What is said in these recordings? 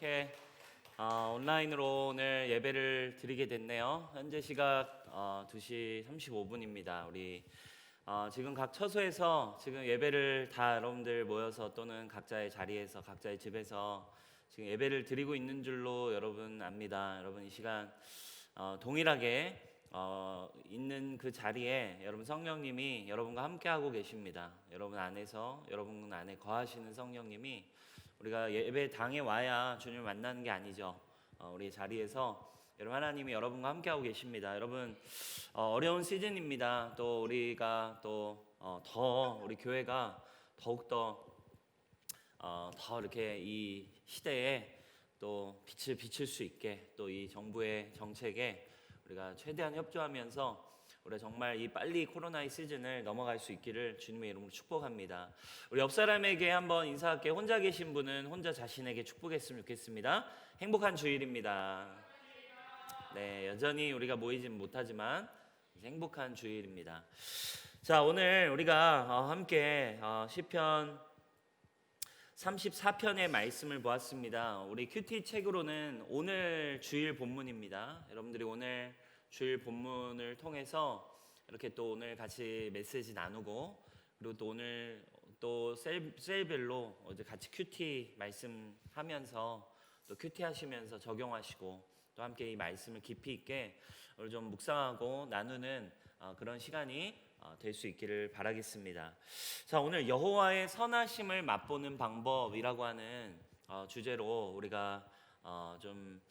이렇게 온라인으로 오늘 예배를 드리게 됐네요. 현재 시각 2시 35분입니다. 우리 지금 각 처소에서 지금 예배를 다 여러분들 모여서 또는 각자의 자리에서 각자의 집에서 지금 예배를 드리고 있는 줄로 여러분 압니다. 여러분 이 시간 동일하게 있는 그 자리에 여러분 성령님이 여러분과 함께하고 계십니다. 여러분 안에서 여러분 안에 거하시는 성령님이 우리가 예배당에 와야 주님을 만나는 게 아니죠. 우리 자리에서 여러분 하나님이 여러분과 함께하고 계십니다. 여러분 어려운 시즌입니다. 또 우리가 또 더 우리 교회가 더욱더 더 이렇게 이 시대에 또 빛을 비출 수 있게 또 이 정부의 정책에 우리가 최대한 협조하면서 우리가 정말 이 빨리 코로나의 시즌을 넘어갈 수 있기를 주님의 이름으로 축복합니다. 우리 옆 사람에게 한번 인사할게요. 혼자 계신 분은 혼자 자신에게 축복했으면 좋겠습니다. 행복한 주일입니다. 네, 여전히 우리가 모이진 못하지만 행복한 주일입니다. 자, 오늘 우리가 함께 시편 34편의 말씀을 보았습니다. 우리 큐티 책으로는 오늘 주일 본문입니다. 여러분들이 오늘 주일 본문을 통해서 이렇게 또 오늘 같이 메시지 나누고 그리고 또 오늘 또 셀별로 어제 같이 큐티 말씀하면서 또 큐티 하시면서 적용하시고 또 함께 이 말씀을 깊이 있게 오늘 좀 묵상하고 나누는 그런 시간이 될 수 있기를 바라겠습니다. 자, 오늘 여호와의 선하심을 맛보는 방법이라고 하는 주제로 우리가 좀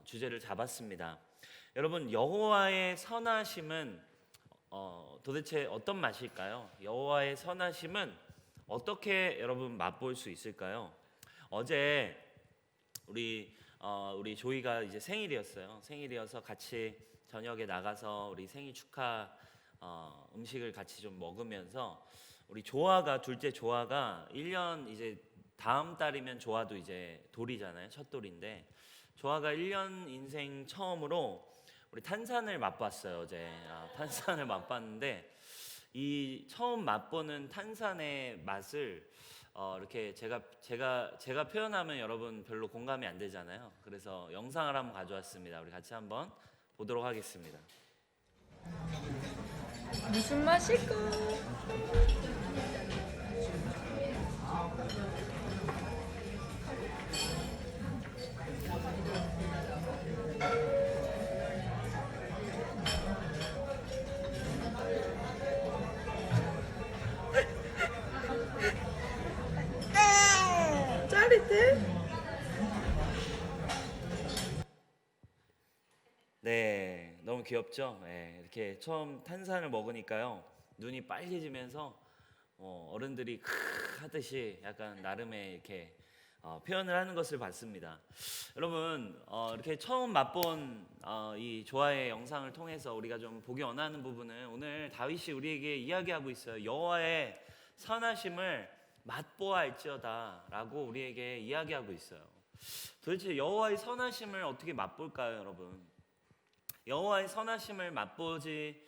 주제를 잡았습니다. 여러분 여호와의 선하심은 도대체 어떤 맛일까요? 여호와의 선하심은 어떻게 여러분 맛볼 수 있을까요? 어제 우리 조이가 이제 생일이었어요. 생일이어서 같이 저녁에 나가서 우리 생일 축하 음식을 같이 좀 먹으면서 우리 조아가 둘째 조아가 1년 이제 다음 달이면 조아도 이제 돌이잖아요. 첫 돌인데 조아가 1년 인생 처음으로 우리 탄산을 맛봤어요. 어제 탄산을 맛봤는데 이 처음 맛보는 탄산의 맛을 이렇게 제가 표현하면 여러분 별로 공감이 안 되잖아요. 그래서 영상을 한번 가져왔습니다. 우리 같이 한번 보도록 하겠습니다. 무슨 맛일까? 짜릿해? 네, 너무 귀엽죠? 네, 이렇게 처음 탄산을 먹으니까요 눈이 빨개지면서 어른들이 하듯이 약간 나름의 이렇게 표현을 하는 것을 봤습니다. 여러분 이렇게 처음 맛본 이 조아의 영상을 통해서 우리가 좀 보기 원하는 부분은 오늘 다윗이 우리에게 이야기하고 있어요. 여호와의 선하심을 맛보아할지어다 라고 우리에게 이야기하고 있어요. 도대체 여호와의 선하심을 어떻게 맛볼까요, 여러분? 여호와의 선하심을 맛보지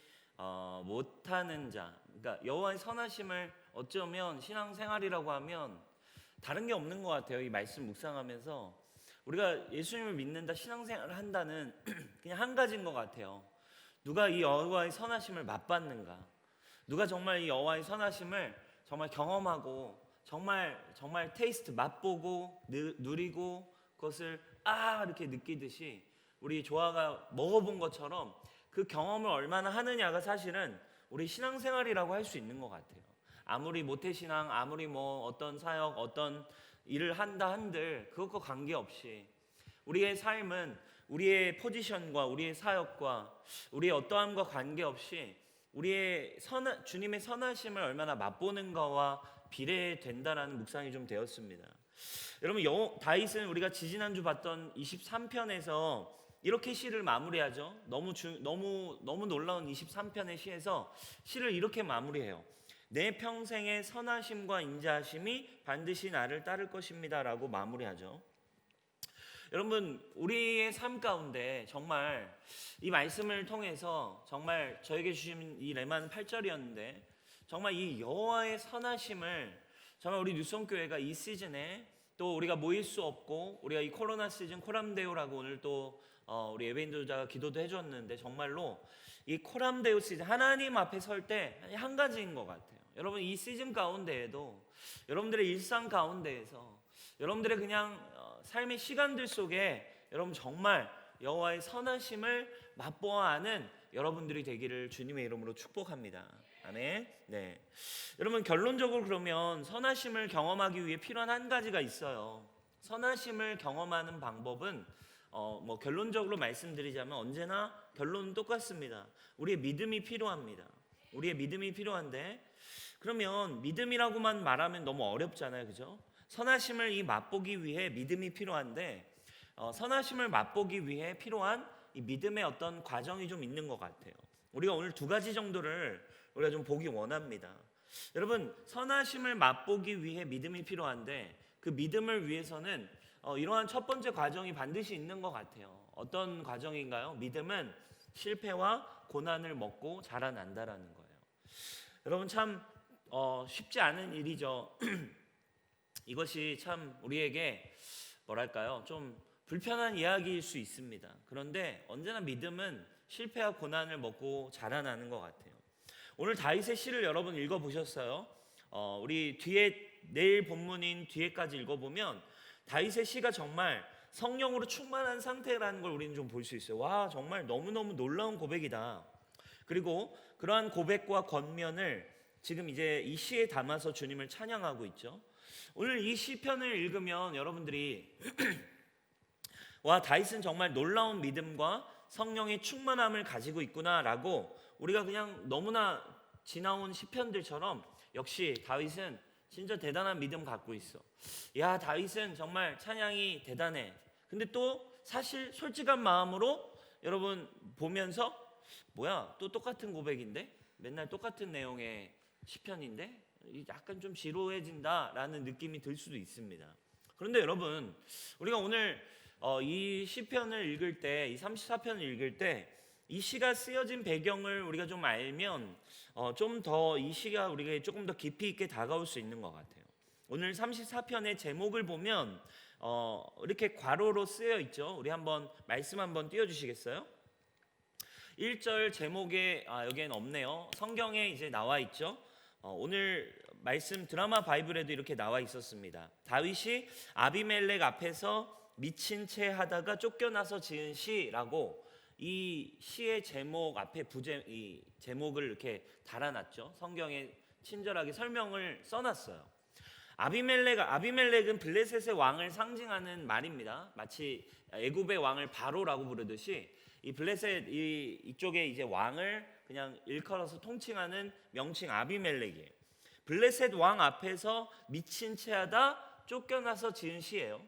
못하는 자, 그러니까 여호와의 선하심을 어쩌면 신앙생활이라고 하면 다른 게 없는 것 같아요. 이 말씀 묵상하면서 우리가 예수님을 믿는다, 신앙생활을 한다는 그냥 한 가지인 것 같아요. 누가 이 여호와의 선하심을 맛봤는가? 누가 정말 이 여호와의 선하심을 정말 경험하고 정말 테이스트 맛보고 누리고 그것을 이렇게 느끼듯이 우리 조아가 먹어본 것처럼 그 경험을 얼마나 하느냐가 사실은 우리 신앙생활이라고 할 수 있는 것 같아요. 아무리 모태신앙, 아무리 어떤 사역, 어떤 일을 한다 한들 그것과 관계없이 우리의 삶은 우리의 포지션과 우리의 사역과 우리의 어떠함과 관계없이 우리의 주님의 선하심을 얼마나 맛보는가와 비례된다라는 묵상이 좀 되었습니다. 여러분 다윗은 우리가 지지난주 봤던 23편에서 이렇게 시를 마무리하죠. 너무 놀라운 23편의 시에서 시를 이렇게 마무리해요. 내 평생의 선하심과 인자하심이 반드시 나를 따를 것입니다 라고 마무리하죠. 여러분 우리의 삶 가운데 정말 이 말씀을 통해서 정말 저에게 주신 이 레마는 8절이었는데 정말 이 여호와의 선하심을 정말 우리 뉴송교회가 이 시즌에 또 우리가 모일 수 없고 우리가 이 코로나 시즌 코람데오라고 오늘 또 우리 예배인도자가 기도도 해줬는데 정말로 이 코람데오 시즌 하나님 앞에 설 때 한 가지인 것 같아요. 여러분 이 시즌 가운데에도 여러분들의 일상 가운데에서 여러분들의 그냥 삶의 시간들 속에 여러분 정말 여호와의 선하심을 맛보아 아는 여러분들이 되기를 주님의 이름으로 축복합니다. 아멘. 네. 여러분 결론적으로 그러면 선하심을 경험하기 위해 필요한 한 가지가 있어요. 선하심을 경험하는 방법은 뭐 결론적으로 말씀드리자면 언제나 결론은 똑같습니다. 우리의 믿음이 필요합니다. 우리의 믿음이 필요한데 그러면 믿음이라고만 말하면 너무 어렵잖아요, 그죠? 선하심을 이 맛보기 위해 믿음이 필요한데 선하심을 맛보기 위해 필요한 이 믿음의 어떤 과정이 좀 있는 것 같아요. 우리가 오늘 두 가지 정도를 우리가 좀 보기 원합니다. 여러분 선하심을 맛보기 위해 믿음이 필요한데 그 믿음을 위해서는 이러한 첫 번째 과정이 반드시 있는 것 같아요. 어떤 과정인가요? 믿음은 실패와 고난을 먹고 자라난다라는 거예요. 여러분 참 쉽지 않은 일이죠. 이것이 참 우리에게 뭐랄까요? 좀 불편한 이야기일 수 있습니다. 그런데 언제나 믿음은 실패와 고난을 먹고 자라나는 것 같아요. 오늘 다윗의 시를 여러분 읽어보셨어요? 우리 뒤에 내일 본문인 뒤에까지 읽어보면 다윗의 시가 정말 성령으로 충만한 상태라는 걸 우리는 좀 볼 수 있어요. 와 정말 너무너무 놀라운 고백이다. 그리고 그러한 고백과 권면을 지금 이제 이 시에 담아서 주님을 찬양하고 있죠. 오늘 이 시편을 읽으면 여러분들이 와 다윗은 정말 놀라운 믿음과 성령의 충만함을 가지고 있구나라고 우리가 그냥 너무나 지나온 시편들처럼 역시 다윗은 진짜 대단한 믿음 갖고 있어. 야 다윗은 정말 찬양이 대단해. 근데 또 사실 솔직한 마음으로 여러분 보면서 뭐야 또 똑같은 고백인데 맨날 똑같은 내용의 시편인데 약간 좀 지루해진다라는 느낌이 들 수도 있습니다. 그런데 여러분 우리가 오늘 이 시편을 읽을 때 이 34편을 읽을 때 이 시가 쓰여진 배경을 우리가 좀 알면 좀 더 이 시가 우리가 조금 더 깊이 있게 다가올 수 있는 것 같아요. 오늘 34편의 제목을 보면 이렇게 괄호로 쓰여 있죠. 우리 한번 말씀 한번 띄워주시겠어요? 1절 제목에 여기엔 없네요. 성경에 이제 나와 있죠. 오늘 말씀 드라마 바이블에도 이렇게 나와 있었습니다. 다윗이 아비멜렉 앞에서 미친 채 하다가 쫓겨나서 지은 시라고 이 시의 제목 앞에 이 제목을 이렇게 달아놨죠. 성경에 친절하게 설명을 써놨어요. 아비멜렉은 블레셋의 왕을 상징하는 말입니다. 마치 애굽의 왕을 바로라고 부르듯이 이 블레셋 이쪽에 이제 왕을 그냥 일컬어서 통칭하는 명칭 아비멜렉이에요. 블레셋 왕 앞에서 미친 채하다 쫓겨나서 지은 시예요.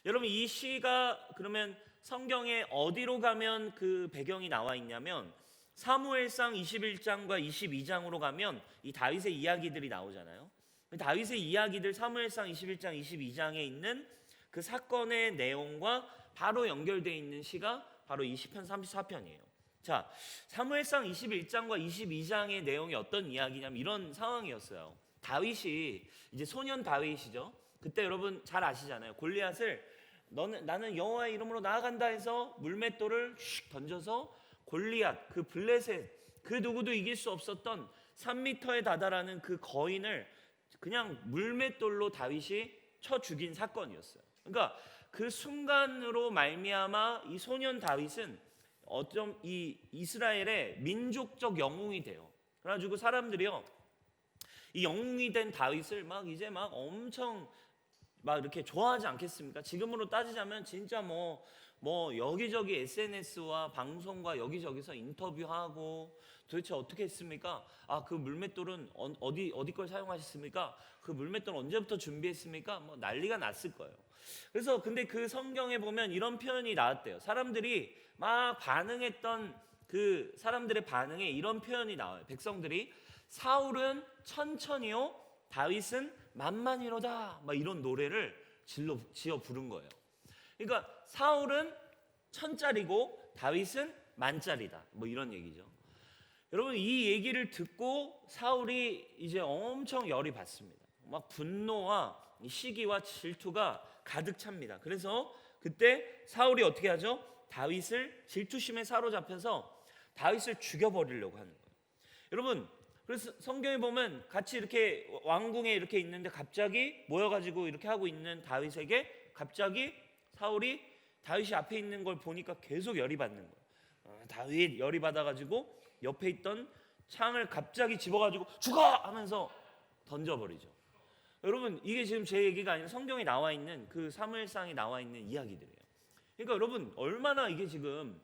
여러분 이 시가 그러면 성경에 어디로 가면 그 배경이 나와 있냐면 사무엘상 21장과 22장으로 가면 이 다윗의 이야기들이 나오잖아요. 다윗의 이야기들 사무엘상 21장 22장에 있는 그 사건의 내용과 바로 연결되어 있는 시가 바로 이 시편 34편이에요. 자, 사무엘상 21장과 22장의 내용이 어떤 이야기냐면 이런 상황이었어요. 다윗이 이제 소년 다윗이죠. 그때 여러분 잘 아시잖아요. 골리앗을 나는 여호와의 이름으로 나아간다 해서 물맷돌을 슉 던져서 골리앗 그 블레셋 그 누구도 이길 수 없었던 3m에 다다라는 그 거인을 그냥 물맷돌로 다윗이 쳐 죽인 사건이었어요. 그러니까 그 순간으로 말미암아 이 소년 다윗은 어쩜 이 이스라엘의 민족적 영웅이 돼요. 그래가지고 사람들이요 이 영웅이 된 다윗을 이제 엄청 이렇게 좋아하지 않겠습니까? 지금으로 따지자면 진짜 뭐 여기저기 SNS와 방송과 여기저기서 인터뷰하고 도대체 어떻게 했습니까? 그 물맷돌은 어디 걸 사용하셨습니까? 그 물맷돌 언제부터 준비했습니까? 난리가 났을 거예요. 그래서 근데 그 성경에 보면 이런 표현이 나왔대요. 사람들이 막 반응했던 그 사람들의 반응에 이런 표현이 나와요. 백성들이 사울은 천천히요 다윗은 만만히로다 이런 노래를 지어 부른 거예요. 그러니까 사울은 천짜리고 다윗은 만짜리다 이런 얘기죠. 여러분 이 얘기를 듣고 사울이 이제 엄청 열이 받습니다. 막 분노와 이 시기와 질투가 가득 찹니다. 그래서 그때 사울이 어떻게 하죠? 다윗을 질투심에 사로잡혀서 다윗을 죽여버리려고 하는 거예요. 여러분, 그래서 성경에 보면 같이 이렇게 왕궁에 이렇게 있는데 갑자기 모여가지고 이렇게 하고 있는 다윗에게 갑자기 사울이 다윗이 앞에 있는 걸 보니까 계속 열이 받는 거예요. 다윗 열이 받아가지고 옆에 있던 창을 갑자기 집어가지고 죽어! 하면서 던져버리죠. 여러분, 이게 지금 제 얘기가 아니라 성경에 나와 있는 그 사무엘상에 나와 있는 이야기들이에요. 그러니까 여러분, 얼마나 이게 지금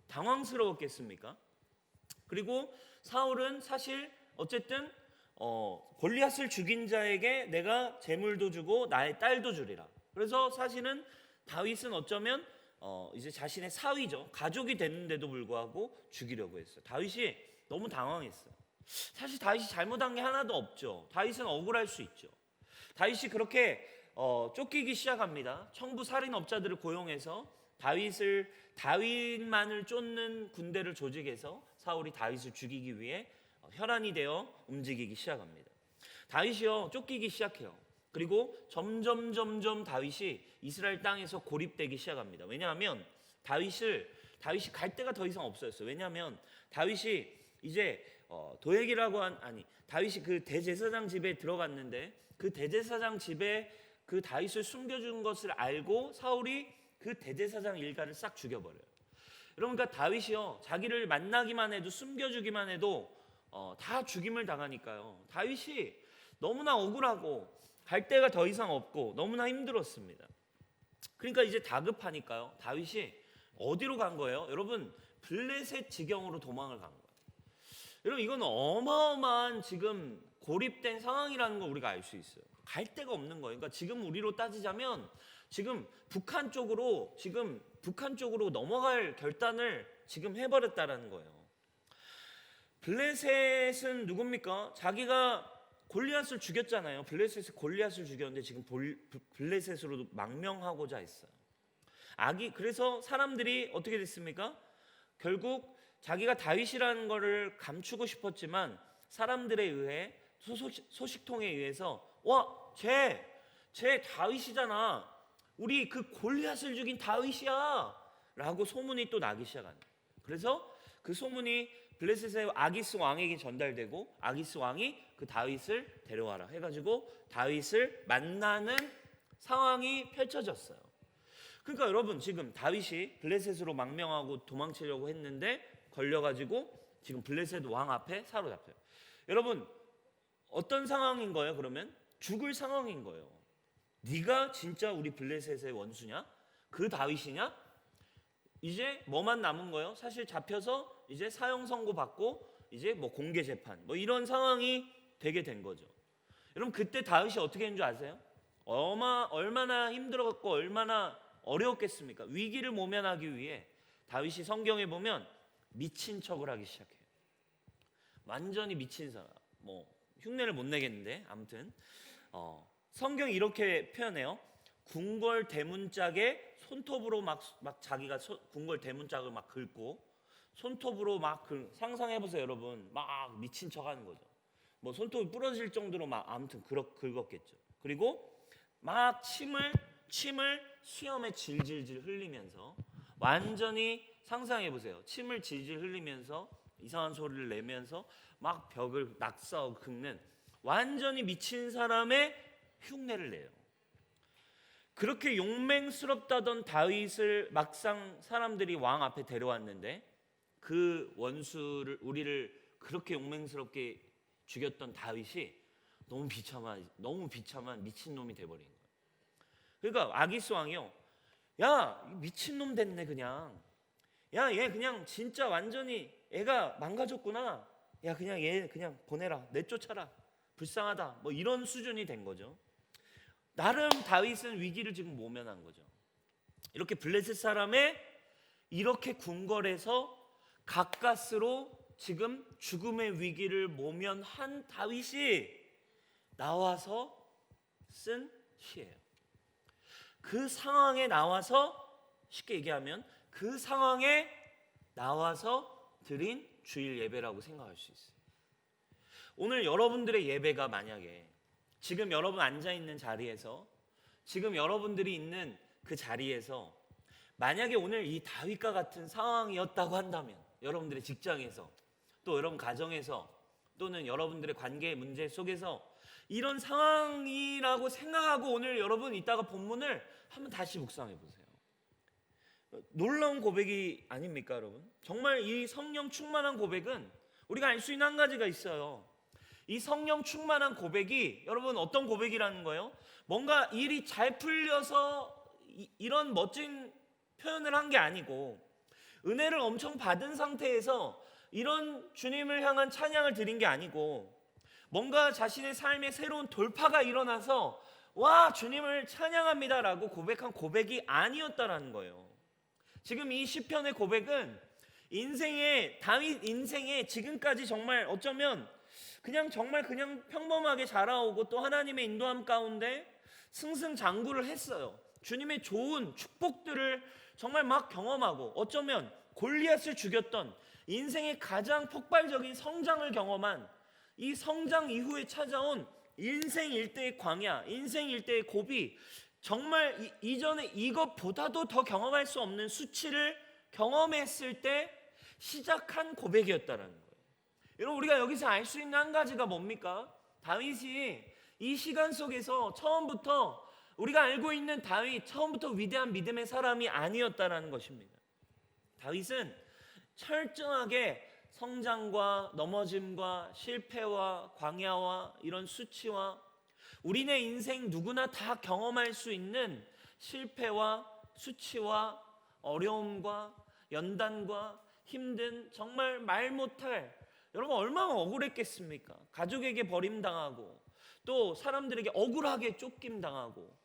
당황스러웠겠습니까? 그리고 사울은 사실 어쨌든 골리앗을 죽인 자에게 내가 재물도 주고 나의 딸도 주리라. 그래서 사실은 다윗은 어쩌면 이제 자신의 사위죠. 가족이 됐는데도 불구하고 죽이려고 했어요. 다윗이 너무 당황했어요. 사실 다윗이 잘못한 게 하나도 없죠. 다윗은 억울할 수 있죠. 다윗이 그렇게 쫓기기 시작합니다. 청부 살인업자들을 고용해서 다윗만을 쫓는 군대를 조직해서 사울이 다윗을 죽이기 위해 혈안이 되어 움직이기 시작합니다. 다윗이요 쫓기기 시작해요. 그리고 점점 다윗이 이스라엘 땅에서 고립되기 시작합니다. 왜냐하면 다윗이 갈 데가 더 이상 없었어요. 왜냐하면 다윗이 이제 다윗이 그 대제사장 집에 들어갔는데 그 대제사장 집에 그 다윗을 숨겨준 것을 알고 사울이 그 대제사장 일가를 싹 죽여버려요. 여러분, 그러니까 다윗이요 자기를 만나기만 해도 숨겨주기만 해도 다 죽임을 당하니까요. 다윗이 너무나 억울하고 갈 데가 더 이상 없고 너무나 힘들었습니다. 그러니까 이제 다급하니까요. 다윗이 어디로 간 거예요? 여러분, 블레셋 지경으로 도망을 간 거예요. 여러분, 이건 어마어마한 지금 고립된 상황이라는 걸 우리가 알 수 있어요. 갈 데가 없는 거예요. 그러니까 지금 우리로 따지자면 지금 북한 쪽으로 넘어갈 결단을 지금 해버렸다라는 거예요. 블레셋은 누굽니까? 자기가 골리앗을 죽였잖아요. 블레셋이 골리앗을 죽였는데 지금 블레셋으로 망명하고자 했어요. 그래서 사람들이 어떻게 됐습니까? 결국 자기가 다윗이라는 거를 감추고 싶었지만 사람들에 의해 소식통에 의해서 쟤 다윗이잖아. 우리 그 골리앗을 죽인 다윗이야 라고 소문이 또 나기 시작하는 거예요. 그래서 그 소문이 블레셋의 아기스 왕에게 전달되고 아기스 왕이 그 다윗을 데려와라 해가지고 다윗을 만나는 상황이 펼쳐졌어요. 그러니까 여러분, 지금 다윗이 블레셋으로 망명하고 도망치려고 했는데 걸려가지고 지금 블레셋 왕 앞에 사로잡혀요. 여러분, 어떤 상황인 거예요? 그러면 죽을 상황인 거예요. 네가 진짜 우리 블레셋의 원수냐? 그 다윗이냐? 이제 뭐만 남은 거예요? 사실 잡혀서 이제 사형 선고 받고 이제 뭐 공개 재판 뭐 이런 상황이 되게 된 거죠. 여러분, 그때 다윗이 어떻게 했는 줄 아세요? 얼마나 힘들었고 얼마나 어려웠겠습니까? 위기를 모면하기 위해 다윗이 성경에 보면 미친 척을 하기 시작해요. 완전히 미친 사람. 뭐 흉내를 못 내겠는데 아무튼 성경이 이렇게 표현해요. 궁궐 대문짝에 손톱으로 막 자기가 궁궐 대문짝을 막 긁고 손톱으로 막 상상해 보세요, 여러분. 막 미친 척하는 거죠. 뭐 손톱이 부러질 정도로 막 아무튼 긁었겠죠. 그리고 막 침을 수염에 질질질 흘리면서 완전히 상상해 보세요. 침을 질질 흘리면서 이상한 소리를 내면서 막 벽을 낙서하고 긁는 완전히 미친 사람의 흉내를 내요. 그렇게 용맹스럽다던 다윗을 막상 사람들이 왕 앞에 데려왔는데 그 원수를 우리를 그렇게 용맹스럽게 죽였던 다윗이 너무 비참한 미친놈이 돼버린 거예요. 그러니까 아기스 왕이요, 야 미친놈 됐네 그냥. 야 얘 그냥 진짜 완전히 애가 망가졌구나. 야 그냥 얘 그냥 보내라, 내쫓아라, 불쌍하다, 뭐 이런 수준이 된 거죠. 나름 다윗은 위기를 지금 모면한 거죠. 이렇게 블레셋 사람의 이렇게 궁궐에서 가까스로 지금 죽음의 위기를 모면한 다윗이 나와서 쓴 시예요. 그 상황에 나와서, 쉽게 얘기하면 그 상황에 나와서 드린 주일 예배라고 생각할 수 있어요. 오늘 여러분들의 예배가 만약에 지금 여러분 앉아 있는 자리에서, 지금 여러분들이 있는 그 자리에서 만약에 오늘 이 다윗과 같은 상황이었다고 한다면, 여러분들의 직장에서, 또 여러분 가정에서, 또는 여러분들의 관계의 문제 속에서 이런 상황이라고 생각하고 오늘 여러분 이따가 본문을 한번 다시 묵상해 보세요. 놀라운 고백이 아닙니까, 여러분? 정말 이 성령 충만한 고백은 우리가 알 수 있는 한 가지가 있어요. 이 성령 충만한 고백이, 여러분, 어떤 고백이라는 거예요? 뭔가 일이 잘 풀려서 이런 멋진 표현을 한 게 아니고, 은혜를 엄청 받은 상태에서 이런 주님을 향한 찬양을 드린 게 아니고, 뭔가 자신의 삶에 새로운 돌파가 일어나서 와, 주님을 찬양합니다라고 고백한 고백이 아니었다라는 거예요. 지금 이 시편의 고백은 다윗 인생에 지금까지 정말 어쩌면 정말 그냥 평범하게 자라오고 또 하나님의 인도함 가운데 승승장구를 했어요. 주님의 좋은 축복들을 정말 막 경험하고, 어쩌면 골리앗을 죽였던 인생의 가장 폭발적인 성장을 경험한, 이 성장 이후에 찾아온 인생 일대의 광야, 인생 일대의 고비, 정말 이전에 이것보다도 더 경험할 수 없는 수치를 경험했을 때 시작한 고백이었다는 거예요. 여러분, 우리가 여기서 알 수 있는 한 가지가 뭡니까? 다윗이 이 시간 속에서 처음부터, 우리가 알고 있는 다윗, 처음부터 위대한 믿음의 사람이 아니었다는 것입니다. 다윗은 철저하게 성장과 넘어짐과 실패와 광야와 이런 수치와, 우리네 인생 누구나 다 경험할 수 있는 실패와 수치와 어려움과 연단과 힘든, 정말 말 못할, 여러분 얼마나 억울했겠습니까? 가족에게 버림당하고, 또 사람들에게 억울하게 쫓김당하고,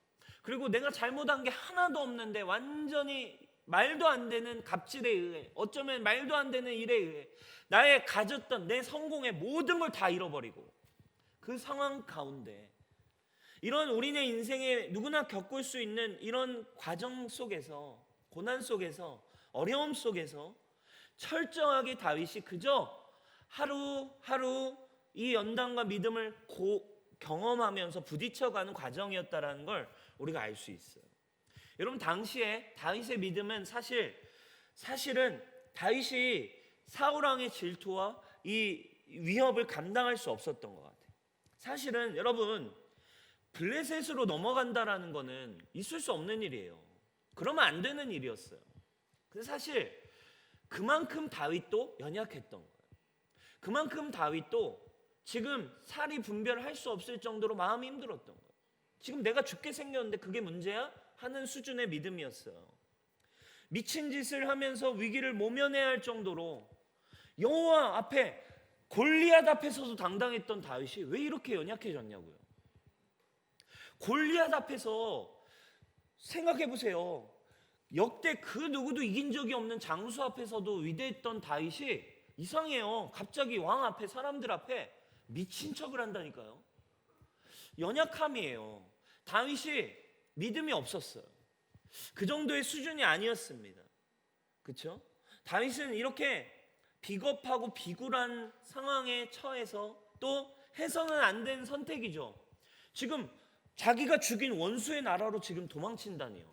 그리고 내가 잘못한 게 하나도 없는데 완전히 말도 안 되는 갑질에 의해, 어쩌면 말도 안 되는 일에 의해 나의 가졌던 내 성공의 모든 걸 다 잃어버리고, 그 상황 가운데, 이런 우리네 인생에 누구나 겪을 수 있는 이런 과정 속에서, 고난 속에서, 어려움 속에서 철저하게 다윗이 그저 하루하루 이 연단과 믿음을 경험하면서 부딪혀가는 과정이었다는 걸 우리가 알 수 있어요. 여러분, 당시에 다윗의 믿음은 사실은 다윗이 사울왕의 질투와 이 위협을 감당할 수 없었던 것 같아요. 사실은 여러분, 블레셋으로 넘어간다라는 거는 있을 수 없는 일이에요. 그러면 안 되는 일이었어요. 근데 사실 그만큼 다윗도 연약했던 거예요. 그만큼 다윗도 지금 사리 분별할 수 없을 정도로 마음이 힘들었던 거예요. 지금 내가 죽게 생겼는데 그게 문제야? 하는 수준의 믿음이었어요. 미친 짓을 하면서 위기를 모면해야 할 정도로 여호와 앞에, 골리앗 앞에서도 당당했던 다윗이 왜 이렇게 연약해졌냐고요. 골리앗 앞에서 생각해 보세요. 역대 그 누구도 이긴 적이 없는 장수 앞에서도 위대했던 다윗이 이상해요. 갑자기 왕 앞에, 사람들 앞에 미친 척을 한다니까요. 연약함이에요. 다윗이 믿음이 없었어요. 그 정도의 수준이 아니었습니다. 그렇죠? 다윗은 이렇게 비겁하고 비굴한 상황에 처해서 또 해서는 안 된 선택이죠. 지금 자기가 죽인 원수의 나라로 지금 도망친다니요.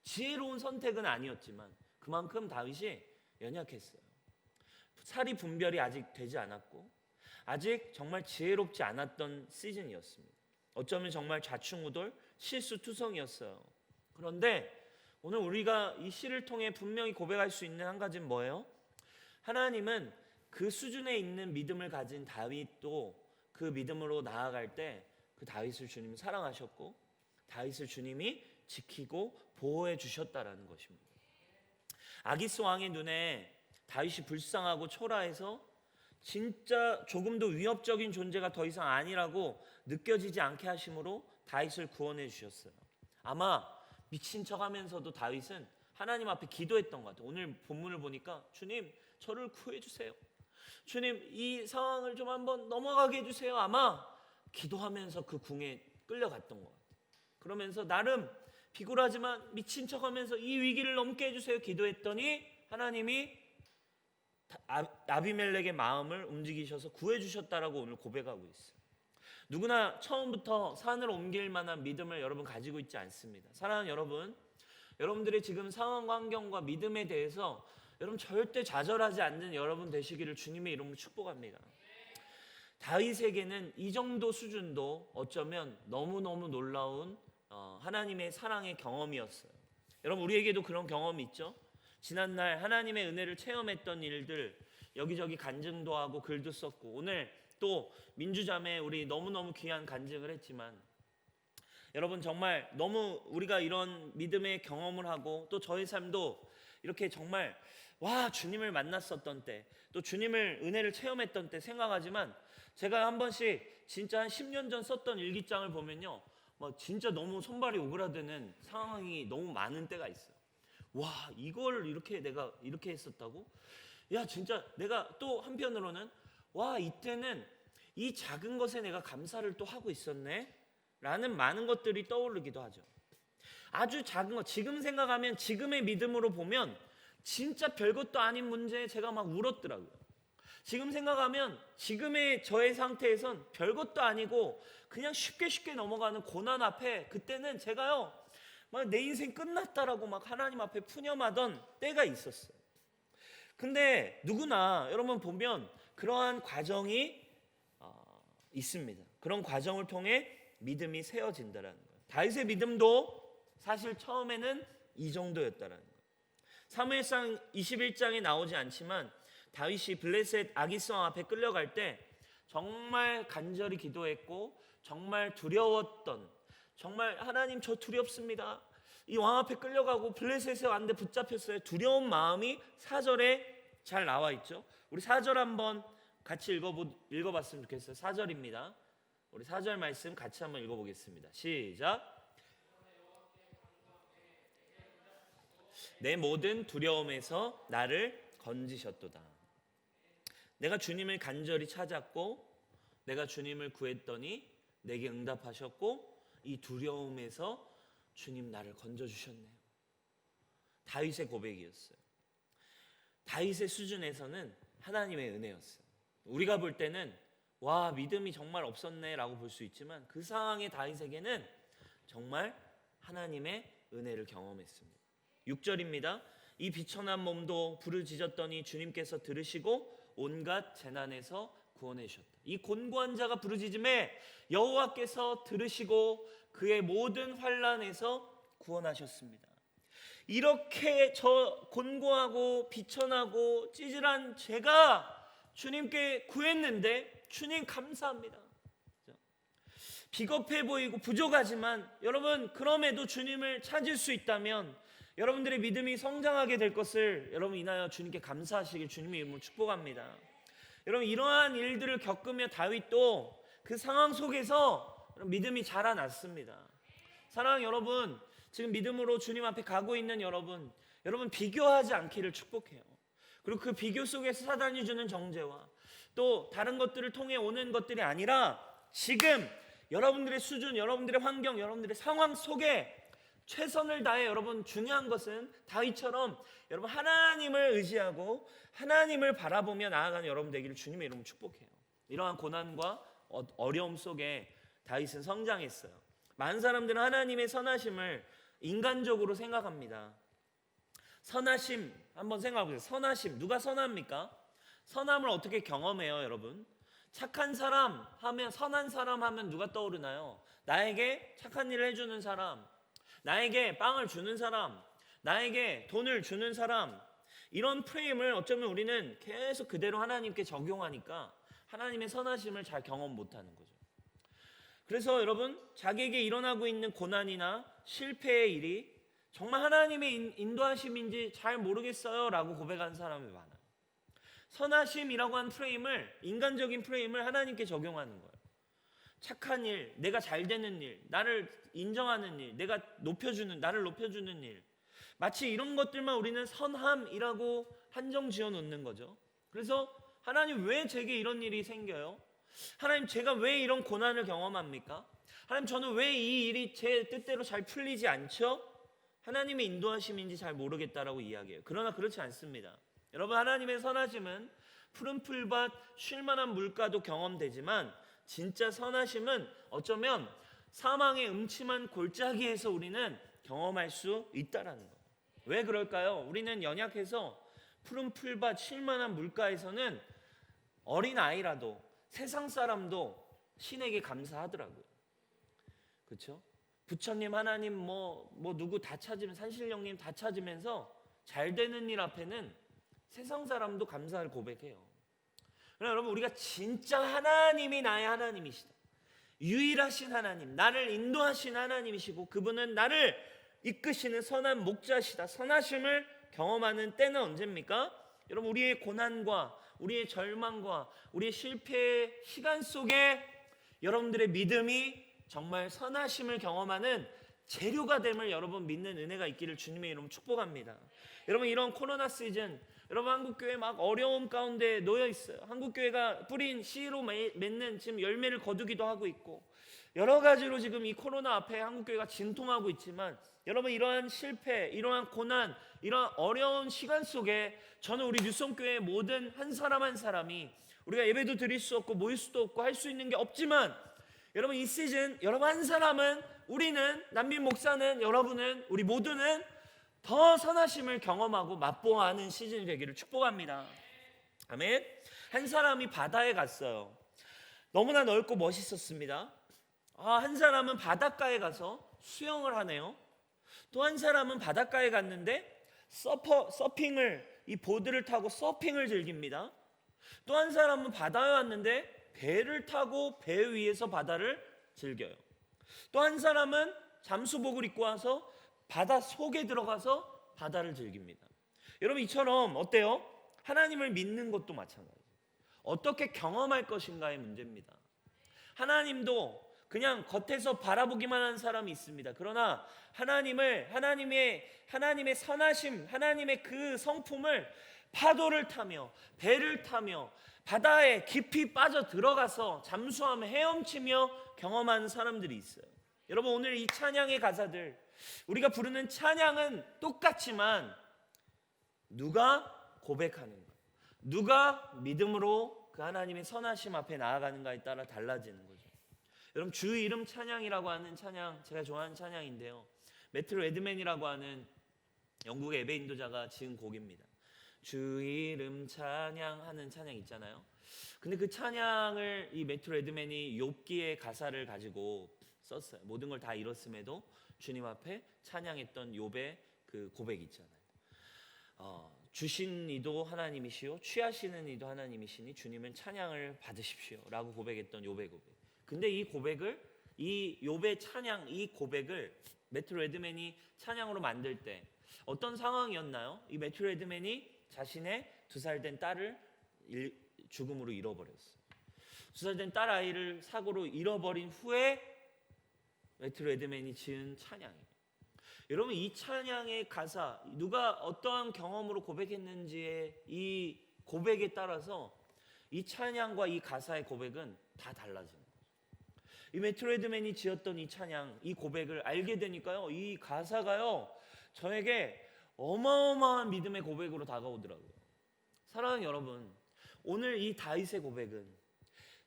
지혜로운 선택은 아니었지만 그만큼 다윗이 연약했어요. 사리 분별이 아직 되지 않았고, 아직 정말 지혜롭지 않았던 시즌이었습니다. 어쩌면 정말 좌충우돌, 실수투성이었어요. 그런데 오늘 우리가 이 시를 통해 분명히 고백할 수 있는 한 가지는 뭐예요? 하나님은 그 수준에 있는 믿음을 가진 다윗도 그 믿음으로 나아갈 때 그 다윗을 주님이 사랑하셨고, 다윗을 주님이 지키고 보호해 주셨다라는 것입니다. 아기스 왕의 눈에 다윗이 불쌍하고 초라해서 진짜 조금도 위협적인 존재가 더 이상 아니라고 느껴지지 않게 하심으로 다윗을 구원해 주셨어요. 아마 미친 척하면서도 다윗은 하나님 앞에 기도했던 것 같아요. 오늘 본문을 보니까 주님, 저를 구해 주세요. 주님, 이 상황을 좀 한번 넘어가게 해주세요. 아마 기도하면서 그 궁에 끌려갔던 것 같아요. 그러면서 나름 비굴하지만 미친 척하면서 이 위기를 넘게 해주세요 기도했더니 하나님이 아비멜렉의 마음을 움직이셔서 구해주셨다라고 오늘 고백하고 있어요. 누구나 처음부터 산을 옮길 만한 믿음을 여러분 가지고 있지 않습니다. 사랑하는 여러분, 여러분들의 지금 상황과 환경과 믿음에 대해서 여러분 절대 좌절하지 않는 여러분 되시기를 주님의 이름으로 축복합니다. 다윗에게는 이 정도 수준도 어쩌면 너무너무 놀라운 하나님의 사랑의 경험이었어요. 여러분, 우리에게도 그런 경험이 있죠? 지난날 하나님의 은혜를 체험했던 일들, 여기저기 간증도 하고 글도 썼고, 오늘 또 민주자매 우리 너무너무 귀한 간증을 했지만, 여러분 정말 너무 우리가 이런 믿음의 경험을 하고 또 저의 삶도 이렇게 정말 주님을 만났었던 때, 또 주님을 은혜를 체험했던 때 생각하지만, 제가 한 번씩 진짜 한 10년 전 썼던 일기장을 보면요, 진짜 너무 손발이 오그라드는 상황이 너무 많은 때가 있어요. 이걸 내가 이렇게 했었다고? 야, 진짜 내가 또 한편으로는 이때는 이 작은 것에 내가 감사를 또 하고 있었네 라는 많은 것들이 떠오르기도 하죠. 아주 작은 것, 지금 생각하면, 지금의 믿음으로 보면 진짜 별것도 아닌 문제에 제가 막 울었더라고요. 지금 생각하면 지금의 저의 상태에선 별것도 아니고 그냥 쉽게 넘어가는 고난 앞에, 그때는 제가요 막 내 인생 끝났다라고 막 하나님 앞에 푸념하던 때가 있었어요. 근데 누구나 여러분 보면 그러한 과정이 있습니다. 그런 과정을 통해 믿음이 세워진다라는 거예요. 다윗의 믿음도 사실 처음에는 이 정도였다라는 거예요. 사무엘상 21장에 나오지 않지만 다윗이 블레셋 아기스 왕 앞에 끌려갈 때 정말 간절히 기도했고 정말 두려웠던, 정말 하나님 저 두렵습니다. 이 왕 앞에 끌려가고 블레셋에 왔는데 붙잡혔어요. 두려운 마음이 4절에 잘 나와 있죠. 우리 4절 한번 같이 읽어봤으면 좋겠어요. 4절입니다. 우리 4절 말씀 같이 한번 읽어보겠습니다. 시작. 내 모든 두려움에서 나를 건지셨도다. 내가 주님을 간절히 찾았고 내가 주님을 구했더니 내게 응답하셨고 이 두려움에서 주님 나를 건져주셨네요. 다윗의 고백이었어요. 다윗의 수준에서는 하나님의 은혜였어요. 우리가 볼 때는 믿음이 정말 없었네 라고 볼 수 있지만, 그 상황의 다윗에게는 정말 하나님의 은혜를 경험했습니다. 6절입니다. 이 비천한 몸도 부르짖었더니 주님께서 들으시고 온갖 재난에서 구원해 주셨다. 이 곤고한 자가 부르짖음에 여호와께서 들으시고 그의 모든 환난에서 구원하셨습니다. 이렇게 저 곤고하고 비천하고 찌질한 제가 주님께 구했는데 주님 감사합니다. 비겁해 보이고 부족하지만 여러분, 그럼에도 주님을 찾을 수 있다면 여러분들의 믿음이 성장하게 될 것을 여러분 인하여 주님께 감사하시길 주님의 이름으로 축복합니다. 여러분, 이러한 일들을 겪으며 다윗도 그 상황 속에서 믿음이 자라났습니다. 사랑하는 여러분, 지금 믿음으로 주님 앞에 가고 있는 여러분 비교하지 않기를 축복해요. 그리고 그 비교 속에서 사단이 주는 정죄와 또 다른 것들을 통해 오는 것들이 아니라 지금 여러분들의 수준, 여러분들의 환경, 여러분들의 상황 속에 최선을 다해 여러분, 중요한 것은 다윗처럼 여러분 하나님을 의지하고 하나님을 바라보며 나아가는 여러분 되기를 주님의 이름으로 축복해요. 이러한 고난과 어려움 속에 다윗은 성장했어요. 많은 사람들은 하나님의 선하심을 인간적으로 생각합니다. 선하심 한번 생각해 보세요. 선하심, 누가 선합니까? 선함을 어떻게 경험해요, 여러분? 착한 사람 하면, 선한 사람 하면 누가 떠오르나요? 나에게 착한 일을 해주는 사람, 나에게 빵을 주는 사람, 나에게 돈을 주는 사람, 이런 프레임을 어쩌면 우리는 계속 그대로 하나님께 적용하니까 하나님의 선하심을 잘 경험 못하는 거죠. 그래서 여러분, 자기에게 일어나고 있는 고난이나 실패의 일이 정말 하나님의 인도하심인지 잘 모르겠어요 라고 고백하는 사람이 많아요. 선하심이라고 하는 프레임을, 인간적인 프레임을 하나님께 적용하는 거예요. 착한 일, 내가 잘 되는 일, 나를 인정하는 일, 나를 높여주는 일, 마치 이런 것들만 우리는 선함이라고 한정 지어 놓는 거죠. 그래서 하나님, 왜 제게 이런 일이 생겨요? 하나님, 제가 왜 이런 고난을 경험합니까? 하나님, 저는 왜 이 일이 제 뜻대로 잘 풀리지 않죠? 하나님의 인도하심인지 잘 모르겠다라고 이야기해요. 그러나 그렇지 않습니다. 여러분, 하나님의 선하심은 푸른 풀밭 쉴만한 물가도 경험되지만 진짜 선하심은 어쩌면 사망의 음침한 골짜기에서 우리는 경험할 수 있다라는 거예요. 왜 그럴까요? 우리는 연약해서 푸른 풀밭 쉴만한 물가에서는 어린 아이라도 세상 사람도 신에게 감사하더라고요. 그렇죠? 부처님, 하나님, 누구 다 찾으면, 산신령님 다 찾으면서 잘 되는 일 앞에는 세상 사람도 감사를 고백해요. 그러나 여러분, 우리가 진짜 하나님이 나의 하나님이시다, 유일하신 하나님, 나를 인도하신 하나님이시고 그분은 나를 이끄시는 선한 목자시다, 선하심을 경험하는 때는 언제입니까? 여러분, 우리의 고난과 우리의 절망과 우리의 실패의 시간 속에 여러분들의 믿음이 정말 선하심을 경험하는 재료가 됨을 여러분 믿는 은혜가 있기를 주님의 이름으로 축복합니다. 여러분, 이런 코로나 시즌, 여러분 한국교회 막 어려움 가운데 놓여 있어요. 한국교회가 뿌린 씨로 맺는 지금 열매를 거두기도 하고 있고 여러 가지로 지금 이 코로나 앞에 한국교회가 진통하고 있지만 여러분, 이러한 실패, 이러한 고난, 이러한 어려운 시간 속에 저는 우리 뉴성교회의 모든 한 사람 한 사람이 우리가 예배도 드릴 수 없고 모일 수도 없고 할 수 있는 게 없지만 여러분, 이 시즌 여러분 한 사람은, 우리는, 남빈 목사는, 여러분은, 우리 모두는 더 선하심을 경험하고 맛보아 하는 시즌이 되기를 축복합니다. 아멘. 한 사람이 바다에 갔어요. 너무나 넓고 멋있었습니다. 한 사람은 바닷가에 가서 수영을 하네요. 또 한 사람은 바닷가에 갔는데 서핑을, 이 보드를 타고 서핑을 즐깁니다. 또 한 사람은 바다에 왔는데 배를 타고 배 위에서 바다를 즐겨요. 또 한 사람은 잠수복을 입고 와서 바다 속에 들어가서 바다를 즐깁니다. 여러분, 이처럼 어때요? 하나님을 믿는 것도 마찬가지예요. 어떻게 경험할 것인가의 문제입니다. 하나님도 그냥 겉에서 바라보기만 하는 사람이 있습니다. 그러나 하나님의 선하심, 하나님의 그 성품을 파도를 타며 배를 타며 바다에 깊이 빠져 들어가서 잠수하며 헤엄치며 경험하는 사람들이 있어요. 여러분, 오늘 이 찬양의 가사들, 우리가 부르는 찬양은 똑같지만 누가 고백하는가, 누가 믿음으로 그 하나님의 선하심 앞에 나아가는가에 따라 달라지는 거죠. 여러분, 주 이름 찬양이라고 하는 찬양, 제가 좋아하는 찬양인데요, 매트 레드맨이라고 하는 영국의 예배 인도자가 지은 곡입니다. 주 이름 찬양하는 찬양 있잖아요. 근데 그 찬양을 이 매트 레드맨이 욥기의 가사를 가지고 썼어요. 모든 걸 다 잃었음에도 주님 앞에 찬양했던 욥의 그 고백 있잖아요. 주신 이도 하나님이시오, 취하시는 이도 하나님이시니 주님은 찬양을 받으십시오 라고 고백했던 욥의 고백. 근데 이 고백을, 이 욥의 찬양, 이 고백을 매트 레드맨이 찬양으로 만들 때 어떤 상황이었나요? 이 매트 레드맨이 자신의 2살 된 딸을 죽음으로 잃어버렸어요. 2살 된 딸 아이를 사고로 잃어버린 후에 매트 레드맨이 지은 찬양이에요. 여러분, 이 찬양의 가사, 누가 어떠한 경험으로 고백했는지의 이 고백에 따라서 이 찬양과 이 가사의 고백은 다 달라지는 거예요. 이 매트 레드맨이 지었던 이 찬양, 이 고백을 알게 되니까요, 이 가사가요 저에게 어마어마한 믿음의 고백으로 다가오더라고요. 사랑하는 여러분, 오늘 이 다윗의 고백은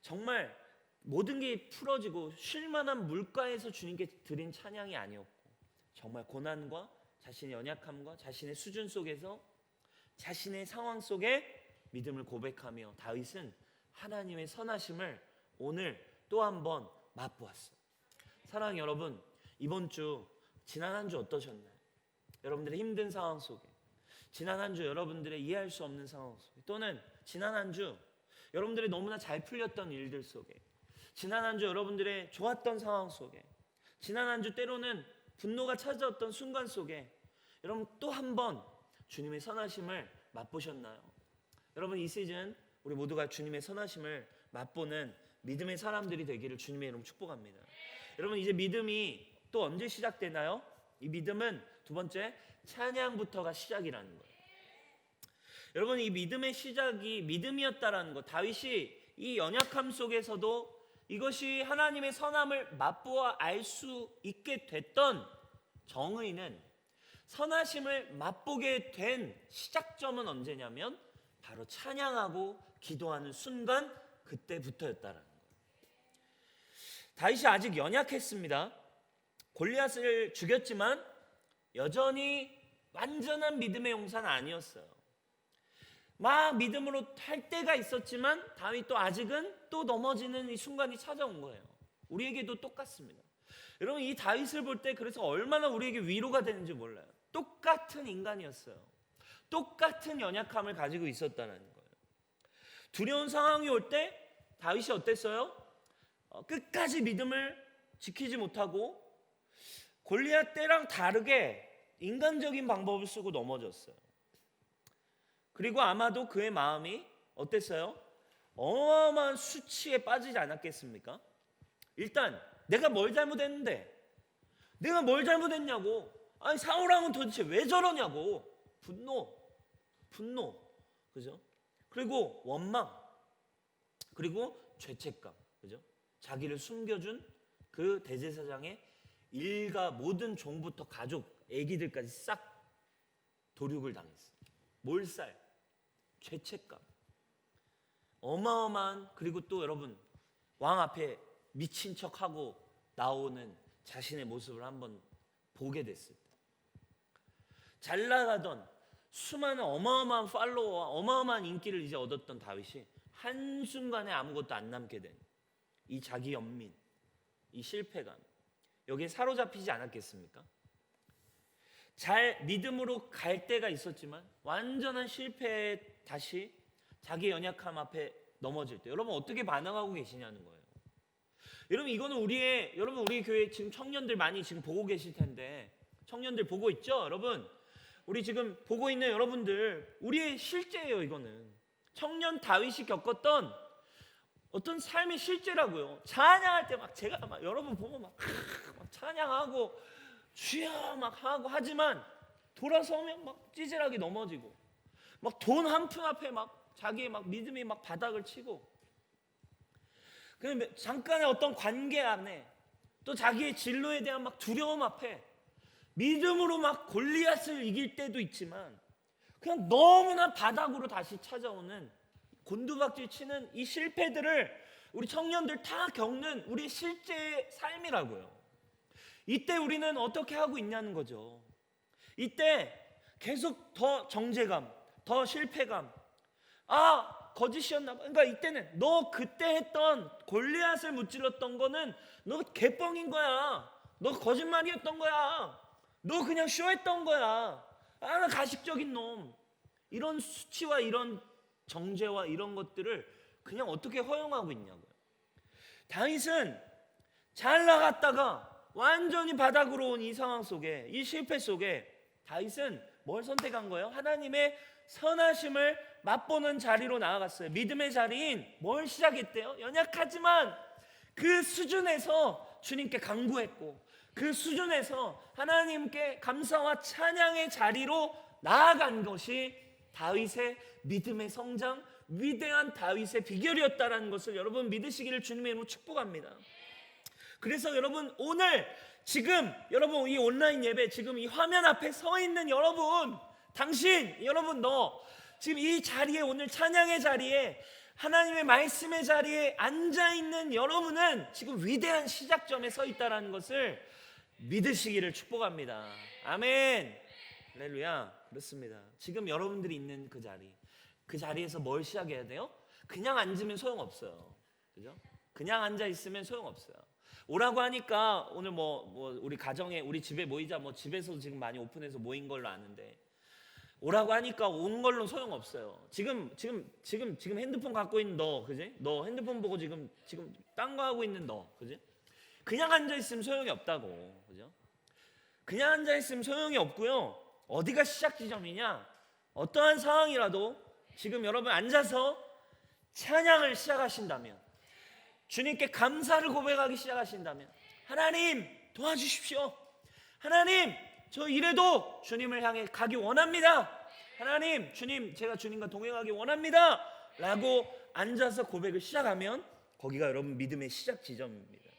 정말 모든 게 풀어지고 쉴만한 물가에서 주님께 드린 찬양이 아니었고, 정말 고난과 자신의 연약함과 자신의 수준 속에서 자신의 상황 속에 믿음을 고백하며 다윗은 하나님의 선하심을 오늘 또 한 번 맛보았어요. 사랑하는 여러분, 이번 주, 지난 한 주 어떠셨나요? 여러분들의 힘든 상황 속에, 지난 한 주 여러분들의 이해할 수 없는 상황 속에, 또는 지난 한 주 여러분들의 너무나 잘 풀렸던 일들 속에, 지난 한 주 여러분들의 좋았던 상황 속에, 지난 한 주 때로는 분노가 찾아왔던 순간 속에 여러분 또 한 번 주님의 선하심을 맛보셨나요? 여러분, 이 시즌 우리 모두가 주님의 선하심을 맛보는 믿음의 사람들이 되기를 주님의 이름으로 축복합니다. 여러분, 이제 믿음이 또 언제 시작되나요? 이 믿음은 두 번째, 찬양부터가 시작이라는 거예요. 여러분, 이 믿음의 시작이 믿음이었다라는 것, 다윗이 이 연약함 속에서도 이것이 하나님의 선함을 맛보아 알 수 있게 됐던 정의는 선하심을 맛보게 된 시작점은 언제냐면 바로 찬양하고 기도하는 순간 그때부터였다라는 거예요. 다윗이 아직 연약했습니다. 골리앗을 죽였지만 여전히 완전한 믿음의 용사는 아니었어요. 막 믿음으로 할 때가 있었지만 다윗도 아직은 또 넘어지는 이 순간이 찾아온 거예요. 우리에게도 똑같습니다. 여러분, 이 다윗을 볼 때 그래서 얼마나 우리에게 위로가 되는지 몰라요. 똑같은 인간이었어요. 똑같은 연약함을 가지고 있었다는 거예요. 두려운 상황이 올 때 다윗이 어땠어요? 끝까지 믿음을 지키지 못하고 골리앗 때랑 다르게 인간적인 방법을 쓰고 넘어졌어요. 그리고 아마도 그의 마음이 어땠어요? 어마어마한 수치에 빠지지 않았겠습니까? 일단 내가 뭘 잘못했는데, 내가 뭘 잘못했냐고, 아니 사울왕은 도대체 왜 저러냐고, 분노, 그죠? 그리고 원망, 그리고 죄책감, 그죠? 자기를 숨겨준 그 대제사장의 일가 모든 종부터 가족, 아기들까지 싹 도륙을 당했어요. 몰살, 죄책감, 어마어마한, 그리고 또 여러분 왕 앞에 미친 척하고 나오는 자신의 모습을 한번 보게 됐을 때, 잘 나가던 수많은 어마어마한 팔로워와 어마어마한 인기를 이제 얻었던 다윗이 한순간에 아무것도 안 남게 된 이 자기 연민, 이 실패감, 여기에 사로잡히지 않았겠습니까? 잘 믿음으로 갈 때가 있었지만 완전한 실패에 다시 자기 연약함 앞에 넘어질 때 여러분 어떻게 반응하고 계시냐는 거예요. 여러분 이거는 우리 교회 지금 청년들 많이 지금 보고 계실 텐데, 청년들 보고 있죠? 여러분 우리 지금 보고 있는 여러분들, 우리의 실제예요. 이거는 청년 다윗이 겪었던 어떤 삶의 실제라고요. 찬양할 때 막 제가 막 여러분 보면 막 찬양하고 주여 막 하고 하지만 돌아서면 막 찌질하게 넘어지고 막 돈 한 푼 앞에 막 자기의 막 믿음이 막 바닥을 치고, 그 잠깐의 어떤 관계 안에 또 자기의 진로에 대한 막 두려움 앞에 믿음으로 막 골리앗을 이길 때도 있지만 그냥 너무나 바닥으로 다시 찾아오는 곤두박질 치는 이 실패들을 우리 청년들 다 겪는 우리 실제 삶이라고요. 이때 우리는 어떻게 하고 있냐는 거죠. 이때 계속 더 정죄감, 더 실패감, 거짓이었나 봐. 그러니까 이때는 너 그때 했던 골리앗을 무찔렀던 거는 너 개뻥인 거야. 너 거짓말이었던 거야. 너 그냥 쇼했던 거야. 나 가식적인 놈. 이런 수치와 이런 정죄와 이런 것들을 그냥 어떻게 허용하고 있냐고요. 다윗은 잘 나갔다가 완전히 바닥으로 온 이 상황 속에, 이 실패 속에 다윗은 뭘 선택한 거예요? 하나님의 선하심을 맛보는 자리로 나아갔어요. 믿음의 자리인 뭘 시작했대요? 연약하지만 그 수준에서 주님께 간구했고, 그 수준에서 하나님께 감사와 찬양의 자리로 나아간 것이 다윗의 믿음의 성장, 위대한 다윗의 비결이었다라는 것을 여러분 믿으시기를 주님의 이름으로 축복합니다. 그래서 여러분 오늘 지금 여러분 이 온라인 예배 지금 이 화면 앞에 서 있는 여러분, 당신, 여러분 너 지금 이 자리에, 오늘 찬양의 자리에, 하나님의 말씀의 자리에 앉아있는 여러분은 지금 위대한 시작점에 서 있다는 것을 믿으시기를 축복합니다. 아멘. 할렐루야. 그렇습니다. 지금 여러분들이 있는 그 자리에서 뭘 시작해야 돼요? 그냥 앉으면 소용없어요. 그죠? 그냥 앉아 있으면 소용없어요. 오라고 하니까 오늘 뭐 우리 가정에, 우리 집에 모이자, 뭐 집에서 지금 많이 오픈해서 모인 걸로 아는데, 오라고 하니까 온 걸로 소용없어요. 지금 핸드폰 갖고 있는 너, 그지? 너 핸드폰 보고 지금 딴 거 하고 있는 너, 그지? 그냥 앉아 있으면 소용이 없다고, 그죠? 그냥 앉아 있으면 소용이 없고요. 어디가 시작 지점이냐? 어떠한 상황이라도 지금 여러분 앉아서 찬양을 시작하신다면, 주님께 감사를 고백하기 시작하신다면, 하나님 도와주십시오. 하나님 저 이래도 주님을 향해 가기 원합니다. 하나님, 주님 제가 주님과 동행하기 원합니다 라고 앉아서 고백을 시작하면 거기가 여러분 믿음의 시작 지점입니다.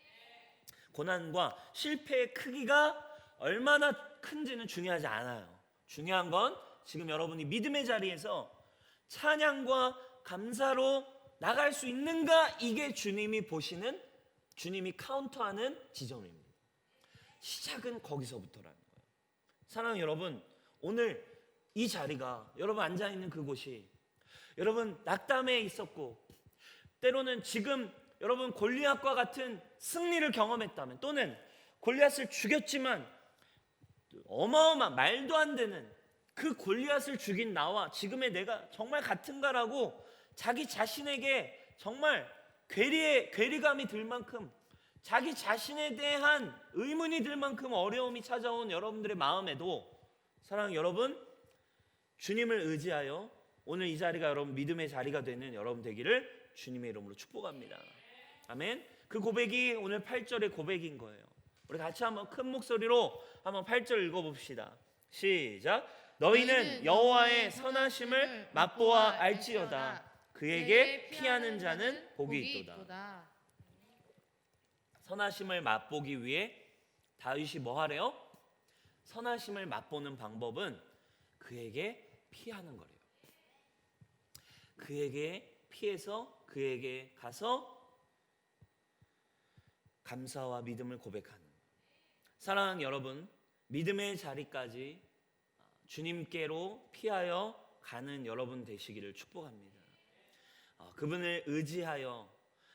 고난과 실패의 크기가 얼마나 큰지는 중요하지 않아요. 중요한 건 지금 여러분이 믿음의 자리에서 찬양과 감사로 나갈 수 있는가, 이게 주님이 보시는, 주님이 카운터하는 지점입니다. 시작은 거기서부터라는 거예요. 사랑하는 여러분, 오늘 이 자리가, 여러분 앉아있는 그곳이 여러분 낙담에 있었고, 때로는 지금 여러분 골리앗과 같은 승리를 경험했다면, 또는 골리앗을 죽였지만 어마어마한 말도 안 되는 그 골리앗을 죽인 나와 지금의 내가 정말 같은가라고 자기 자신에게 정말 괴리감이 들 만큼, 자기 자신에 대한 의문이 들 만큼 어려움이 찾아온 여러분들의 마음에도, 사랑하는 여러분, 주님을 의지하여 오늘 이 자리가 여러분 믿음의 자리가 되는 여러분 되기를 주님의 이름으로 축복합니다. 아멘. 그 고백이 오늘 8절의 고백인 거예요. 우리 같이 한번 큰 목소리로 한번 8절 읽어봅시다. 시작. 너희는 여호와의 선하심을 맛보아 알지어다. 그에게 피하는 자는 복이 있도다. 선하심을 맛보기 위해 다윗이 뭐 하래요? 선하심을 맛보는 방법은 그에게 피하는 거래요. 그에게 피해서 그에게 가서 감사와 믿음을 고백하는. 사랑하는 여러분, 믿음의 자리까지 주님께로 피하여 가는 여러분 되시기를 축복합니다. 그분을 의지하여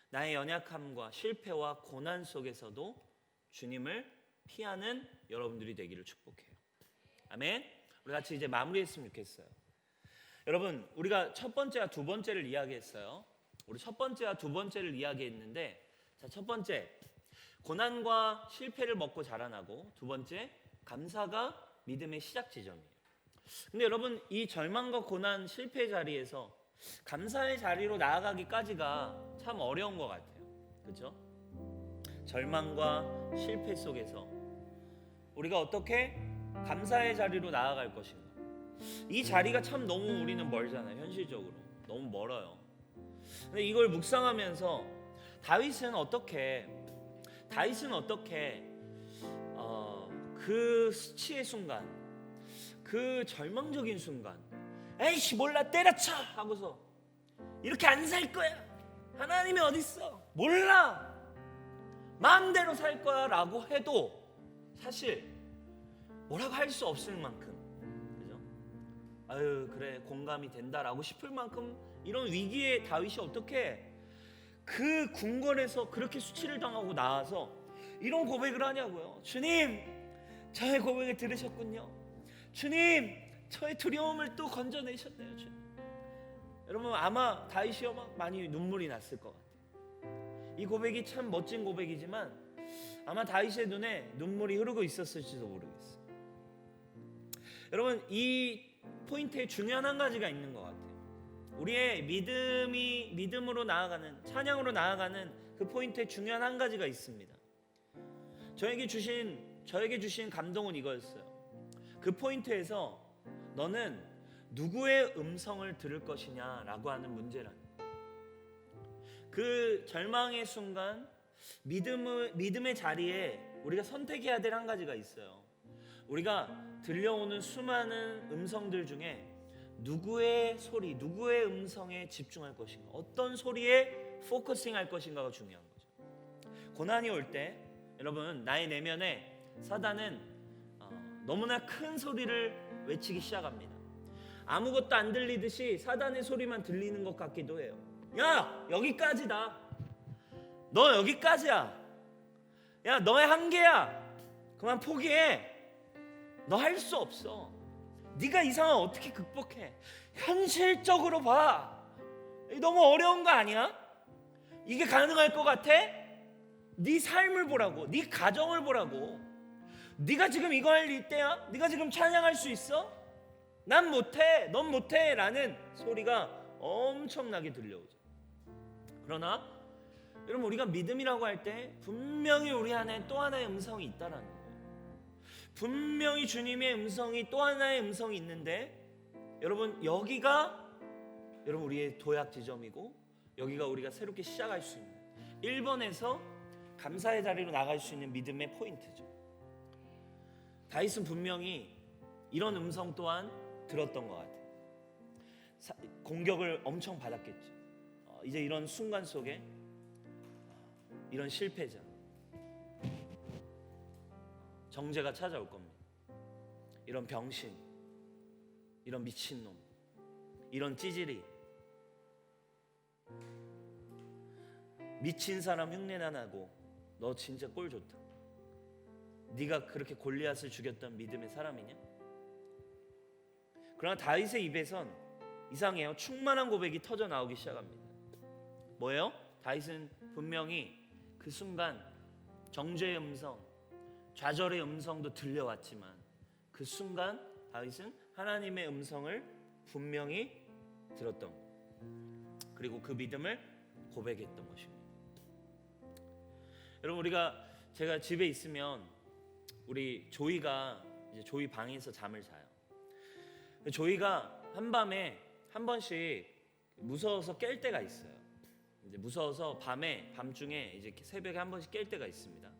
나의 연약함과 실패와 고난 속에서도 주님을 피하는 여러분들이 되기를 축복해요. 아멘. 우리 같이 이제 마무리했으면 좋겠어요. 여러분, 우리가 첫 번째와 두 번째를 이야기했어요. 우리 첫 번째와 두 번째를 이야기했는데, 자, 첫 번째, 고난과 실패를 먹고 자라나고, 두 번째, 감사가 믿음의 시작 지점이에요. 근데 여러분, 이 절망과 고난, 실패 자리에서 감사의 자리로 나아가기까지가 참 어려운 것 같아요. 그렇죠? 절망과 실패 속에서 우리가 어떻게 감사의 자리로 나아갈 것인가? 이 자리가 참 너무 우리는 멀잖아요. 현실적으로 너무 멀어요. 근데 이걸 묵상하면서 다윗은 어떻게 그 수치의 순간, 그 절망적인 순간, 에이씨 몰라 때려쳐 하고서 이렇게 안 살 거야, 하나님이 어딨어, 몰라, 마음대로 살 거야 라고 해도 사실 뭐라고 할 수 없을 만큼, 그죠? 아유 그래 공감이 된다라고 싶을 만큼 이런 위기에 다윗이 어떻게 그 궁궐에서 그렇게 수치를 당하고 나와서 이런 고백을 하냐고요. 주님, 저의 고백을 들으셨군요. 주님, 저의 두려움을 또 건져내셨네요. 주님. 여러분 아마 다윗이 막 많이 눈물이 났을 것 같아요. 이 고백이 참 멋진 고백이지만 아마 다윗의 눈에 눈물이 흐르고 있었을지도 모르겠어요. 여러분, 이 포인트에 중요한 한 가지가 있는 것 같아요. 우리의 믿음으로 나아가는, 찬양으로 나아가는 그 포인트에 중요한 한 가지가 있습니다. 저에게 주신 감동은 이거였어요. 그 포인트에서 너는 누구의 음성을 들을 것이냐라고 하는 문제란, 그 절망의 순간 믿음의 자리에 우리가 선택해야 될 한 가지가 있어요. 우리가 들려오는 수많은 음성들 중에 누구의 소리, 누구의 음성에 집중할 것인가, 어떤 소리에 포커싱 할 것인가가 중요한 거죠. 고난이 올 때 여러분, 나의 내면에 사단은 너무나 큰 소리를 외치기 시작합니다. 아무것도 안 들리듯이 사단의 소리만 들리는 것 같기도 해요. 야, 여기까지다. 너 여기까지야. 야, 너의 한계야. 그만 포기해. 너 할 수 없어. 네가 이 상황 어떻게 극복해? 현실적으로 봐. 너무 어려운 거 아니야? 이게 가능할 것 같아? 네 삶을 보라고. 네 가정을 보라고. 네가 지금 이거 할 때야? 네가 지금 찬양할 수 있어? 난 못해. 넌 못해. 라는 소리가 엄청나게 들려오죠. 그러나 여러분, 우리가 믿음이라고 할 때 분명히 우리 안에 또 하나의 음성이 있다라는 거예요. 분명히 주님의 음성이, 또 하나의 음성이 있는데, 여러분 여기가 여러분 우리의 도약 지점이고, 여기가 우리가 새롭게 시작할 수 있는 1번에서 감사의 자리로 나갈 수 있는 믿음의 포인트죠. 다윗은 분명히 이런 음성 또한 들었던 것 같아요. 공격을 엄청 받았겠죠. 이제 이런 순간 속에 이런 실패자, 정죄가 찾아올 겁니다. 이런 병신, 이런 미친놈, 이런 찌질이, 미친 사람 흉내나 나고 너 진짜 꼴 좋다. 네가 그렇게 골리앗을 죽였던 믿음의 사람이냐? 그러나 다윗의 입에선 이상해요. 충만한 고백이 터져 나오기 시작합니다. 뭐예요? 다윗은 분명히 그 순간 정죄의 음성, 좌절의 음성도 들려왔지만 그 순간 다윗은 하나님의 음성을 분명히 들었던 거예요. 그리고 그 믿음을 고백했던 것입니다. 여러분, 제가 집에 있으면 우리 조이가 이제 조이 방에서 잠을 자요. 조이가 한밤에 한 번씩 무서워서 깰 때가 있어요. 이제 무서워서 밤중에 이제 새벽에 한 번씩 깰 때가 있습니다.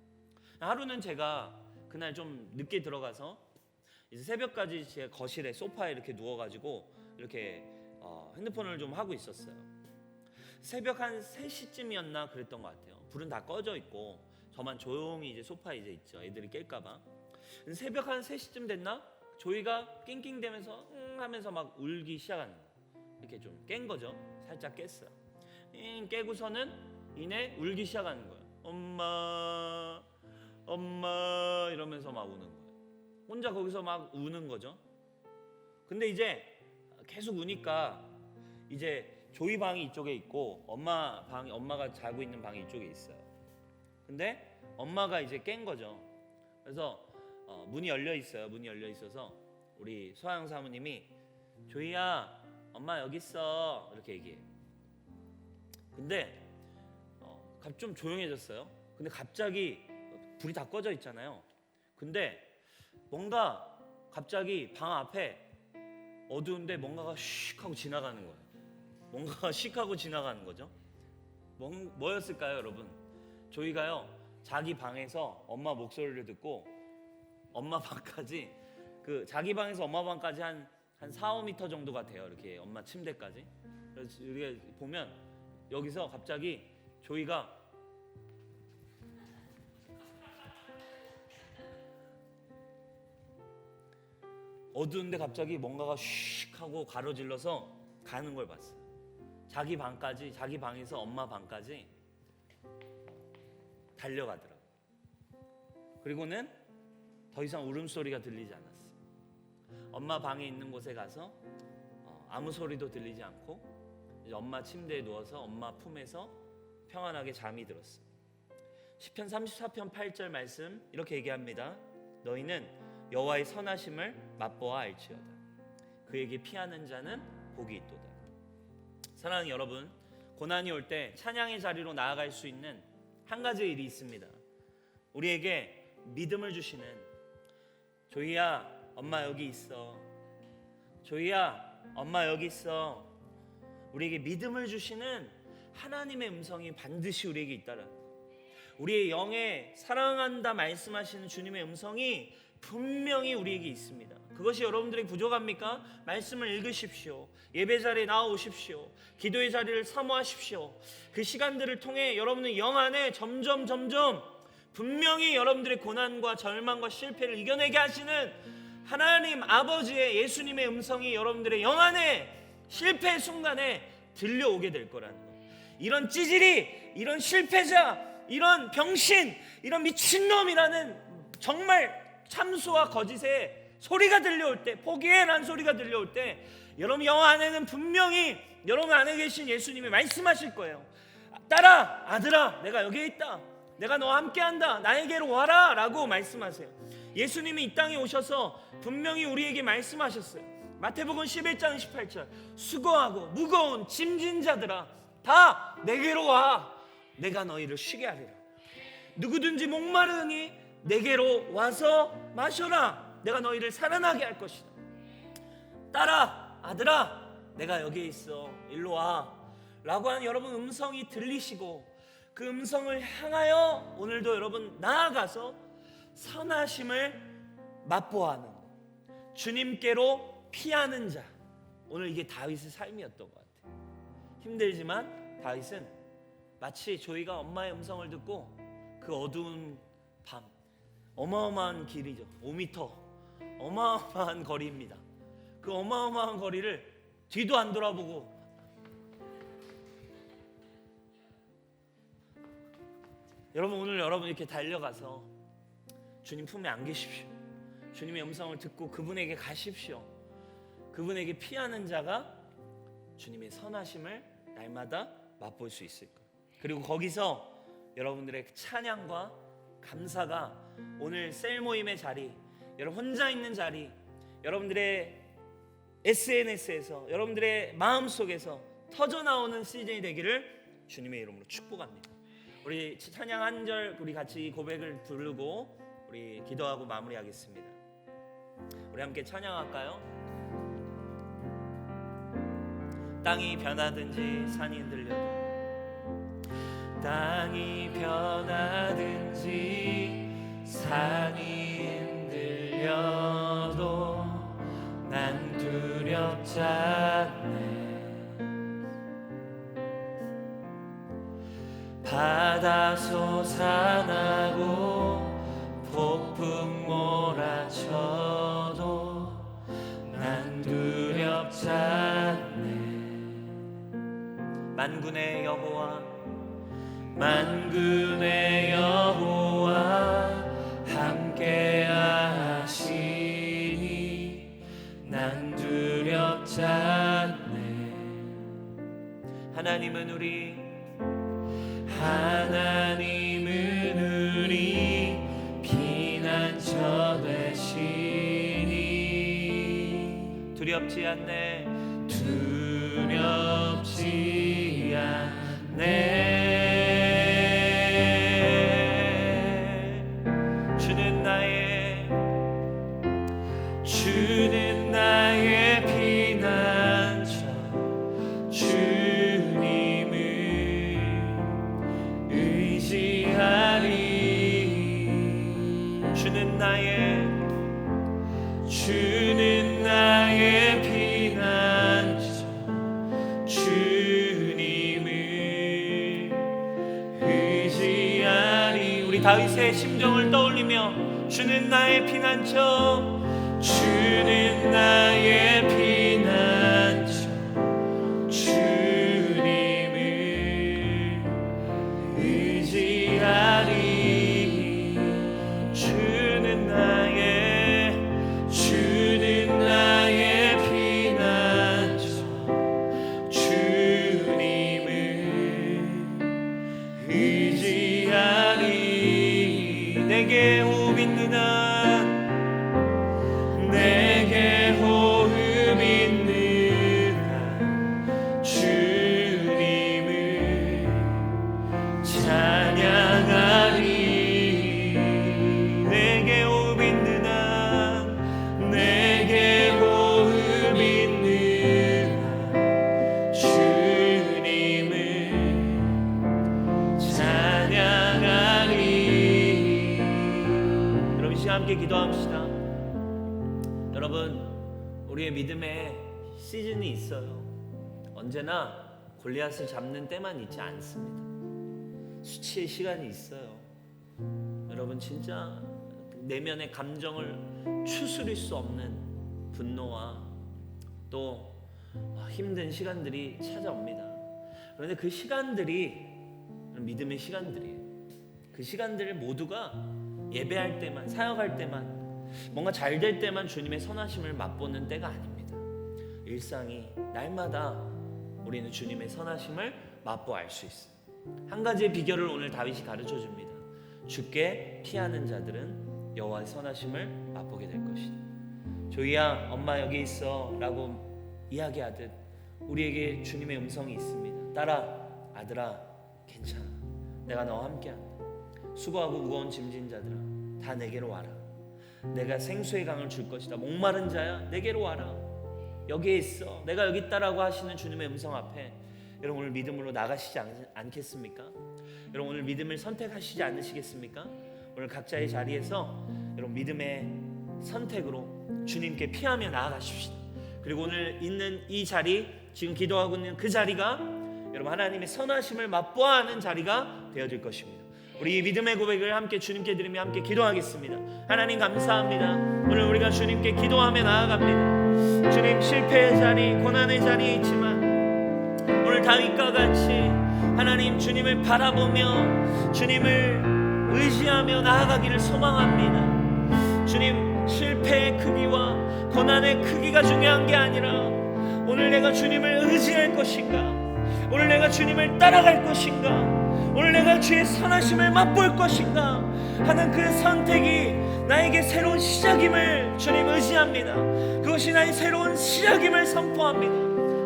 하루는 제가 그날 좀 늦게 들어가서 이제 새벽까지 제 거실에 소파에 이렇게 누워가지고 이렇게 핸드폰을 좀 하고 있었어요. 새벽 한 3시쯤이었나 그랬던 것 같아요. 불은 다 꺼져 있고 저만 조용히 이제 소파에 이제 있죠. 애들이 깰까봐. 새벽 한 3시쯤 됐나? 조이가 낑낑대면서 하면서 막 울기 시작하는 거예요. 이렇게 좀 깬 거죠. 살짝 깼어요. 깨고서는 이내 울기 시작하는 거예요. 엄마, 엄마 이러면서 막 우는 거예요. 혼자 거기서 막 우는 거죠. 근데 이제 계속 우니까 이제 조이 방이 이쪽에 있고 엄마가 자고 있는 방이 이쪽에 있어요. 근데 엄마가 이제 깬 거죠. 그래서 문이 열려 있어요. 문이 열려 있어서 우리 소아영 사모님이 조이야, 엄마 여기 있어 이렇게 얘기해요. 근데 좀 조용해졌어요. 근데 갑자기 불이 다 꺼져 있잖아요. 근데 뭔가 갑자기 방 앞에 어두운데 뭔가가 슉 하고 지나가는 거예요. 뭔가가 슉 하고 지나가는 거죠. 뭐였을까요, 여러분? 조이가요, 자기 방에서 엄마 목소리를 듣고 엄마 방까지, 자기 방에서 엄마 방까지 한 4-5m 정도가 돼요. 이렇게 엄마 침대까지. 그래서 우리가 보면 여기서 갑자기 조이가 어두운데 갑자기 뭔가가 슉 하고 가로질러서 가는 걸 봤어요. 자기 방까지, 자기 방에서 엄마 방까지 달려가더라고요. 그리고는 더 이상 울음소리가 들리지 않았어요. 엄마 방에 있는 곳에 가서 아무 소리도 들리지 않고 이제 엄마 침대에 누워서 엄마 품에서 평안하게 잠이 들었어요. 시편 34편 8절 말씀 이렇게 얘기합니다. 너희는 여호와의 선하심을 맛보아 알지어다. 그에게 피하는 자는 복이 있도다. 사랑하는 여러분, 고난이 올 때 찬양의 자리로 나아갈 수 있는 한 가지 일이 있습니다. 우리에게 믿음을 주시는, 조이야 엄마 여기 있어, 조이야 엄마 여기 있어, 우리에게 믿음을 주시는 하나님의 음성이 반드시 우리에게 있다라는 거예요. 우리의 영에 사랑한다 말씀하시는 주님의 음성이 분명히 우리에게 있습니다. 그것이 여러분들에게 부족합니까? 말씀을 읽으십시오. 예배 자리에 나오십시오. 기도의 자리를 사모하십시오. 그 시간들을 통해 여러분의 영 안에 점점 분명히 여러분들의 고난과 절망과 실패를 이겨내게 하시는 하나님 아버지의, 예수님의 음성이 여러분들의 영 안에 실패의 순간에 들려오게 될 거라는 거예요. 이런 찌질이, 이런 실패자, 이런 병신, 이런 미친놈이라는 정말 참수와 거짓의 소리가 들려올 때, 포기해라는 소리가 들려올 때 여러분 영 안에는 분명히 여러분 안에 계신 예수님이 말씀하실 거예요. 딸아, 아들아, 내가 여기에 있다. 내가 너와 함께한다. 나에게로 와라 라고 말씀하세요. 예수님이 이 땅에 오셔서 분명히 우리에게 말씀하셨어요. 마태복음 11장 18절 수고하고 무거운 짐진 자들아 다 내게로 와. 내가 너희를 쉬게 하리라. 누구든지 목마르니 내게로 와서 마셔라. 내가 너희를 살아나게 할 것이다. 딸아, 아들아, 내가 여기에 있어. 일로 와. 라고 하는 여러분 음성이 들리시고 그 음성을 향하여 오늘도 여러분 나아가서 선하심을 맛보아하는 것, 주님께로 피하는 자. 오늘 이게 다윗의 삶이었던 것 같아요. 힘들지만 다윗은 마치 조이가 엄마의 음성을 듣고 그 어두운 밤, 어마어마한 길이죠. 5m, 어마어마한 거리입니다. 그 어마어마한 거리를 뒤도 안 돌아보고 여러분, 오늘 여러분 이렇게 달려가서 주님 품에 안기십시오. 주님의 음성을 듣고 그분에게 가십시오. 그분에게 피하는 자가 주님의 선하심을 날마다 맛볼 수 있을 거예요. 그리고 거기서 여러분들의 찬양과 감사가 오늘 셀 모임의 자리, 여러분 혼자 있는 자리, 여러분들의 SNS에서, 여러분들의 마음속에서 터져나오는 시즌이 되기를 주님의 이름으로 축복합니다. 우리 찬양 한 절 우리 같이 고백을 부르고 우리 기도하고 마무리하겠습니다. 우리 함께 찬양할까요? 땅이 변하든지 산이 흔들려도, 땅이 변하든지 산이 흔들려도 난 두렵지 않네. 바다 솟아나고 폭풍 몰아쳐도 난 두렵지 않네. 만군의 여호와, 만군의 여호와 함께 하시니 난 두렵지 않네. 하나님은 우리 피난처 되시니 두렵지 않네. 두렵지 않네. 주는 나의 피난처, 주님을 의지하리. 주는 나의 피난처, 주님을 의지하리. 우리 다윗의 심정을 떠올리며 주는 나의 피난처, 주는 나의 피난처, 주님을 의지하리. 주는 나의 피난처, 주님을 의지하리. 내게 호흡 있는 한, 내게 호흡 있는 한 주님을 찬양하리. 내게 호흡 있는 한, 내게 호흡 있는 한 주님을 찬양하리. 여러분, 이 시간 함께 기도합시다. 여러분, 우리의 믿음에 시즌이 있어요. 언제나 골리앗을 잡는 때만 있지 않습니다. 수치의 시간이 있어요. 여러분, 진짜 내면의 감정을 추스릴 수 없는 분노와 또 힘든 시간들이 찾아옵니다. 그런데 그 시간들이 믿음의 시간들이에요. 그 시간들을 모두가 예배할 때만, 사역할 때만, 뭔가 잘 될 때만 주님의 선하심을 맛보는 때가 아닙니다. 일상이 날마다 우리는 주님의 선하심을 맛보 알 수 있어요. 한 가지의 비결을 오늘 다윗이 가르쳐 줍니다. 주께 피하는 자들은 여호와의 선하심을 맛보게 될 것이다. 조이야, 엄마 여기 있어 라고 이야기하듯 우리에게 주님의 음성이 있습니다. 딸아, 아들아, 괜찮아. 내가 너와 함께한다. 수고하고 무거운 짐진 자들아, 다 내게로 와라. 내가 생수의 강을 줄 것이다. 목마른 자야, 내게로 와라. 여기에 있어. 내가 여기 있다라고 하시는 주님의 음성 앞에 여러분 오늘 믿음으로 나가시지 않겠습니까? 여러분 오늘 믿음을 선택하시지 않으시겠습니까? 오늘 각자의 자리에서 여러분 믿음의 선택으로 주님께 피하며 나아가십시다. 그리고 오늘 있는 이 자리, 지금 기도하고 있는 그 자리가 여러분 하나님의 선하심을 맛보아 하는 자리가 되어질 것입니다. 우리 이 믿음의 고백을 함께 주님께 드리며 함께 기도하겠습니다. 하나님 감사합니다. 오늘 우리가 주님께 기도하며 나아갑니다. 주님, 실패의 자리, 고난의 자리에 있지만 오늘 다윗과 같이 하나님 주님을 바라보며 주님을 의지하며 나아가기를 소망합니다. 주님, 실패의 크기와 고난의 크기가 중요한 게 아니라 오늘 내가 주님을 의지할 것인가, 오늘 내가 주님을 따라갈 것인가, 오늘 내가 주의 선하심을 맛볼 것인가 하는 그 선택이 나에게 새로운 시작임을 주님 의지합니다. 그것이 나의 새로운 시작임을 선포합니다.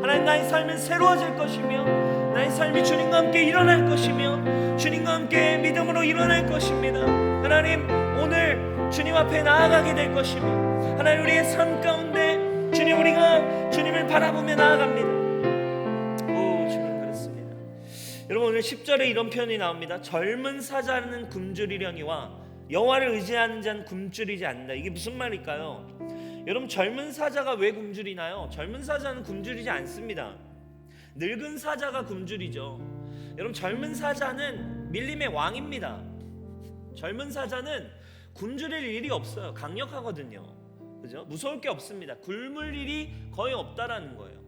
하나님, 나의 삶은 새로워질 것이며 나의 삶이 주님과 함께 일어날 것이며 주님과 함께 믿음으로 일어날 것입니다. 하나님, 오늘 주님 앞에 나아가게 될 것이며 하나님, 우리의 삶 가운데 주님, 우리가 주님을 바라보며 나아갑니다. 주님 그렇습니다. 여러분, 오늘 10절에 이런 표현이 나옵니다. 젊은 사자는 굶주리려니와 여호와를 의지하는 자는 굶주리지 않는다. 이게 무슨 말일까요? 여러분, 젊은 사자가 왜 굶주리나요? 젊은 사자는 굶주리지 않습니다. 늙은 사자가 굶주리죠. 여러분, 젊은 사자는 밀림의 왕입니다. 젊은 사자는 굶주릴 일이 없어요. 강력하거든요. 그죠? 무서울 게 없습니다. 굶을 일이 거의 없다라는 거예요.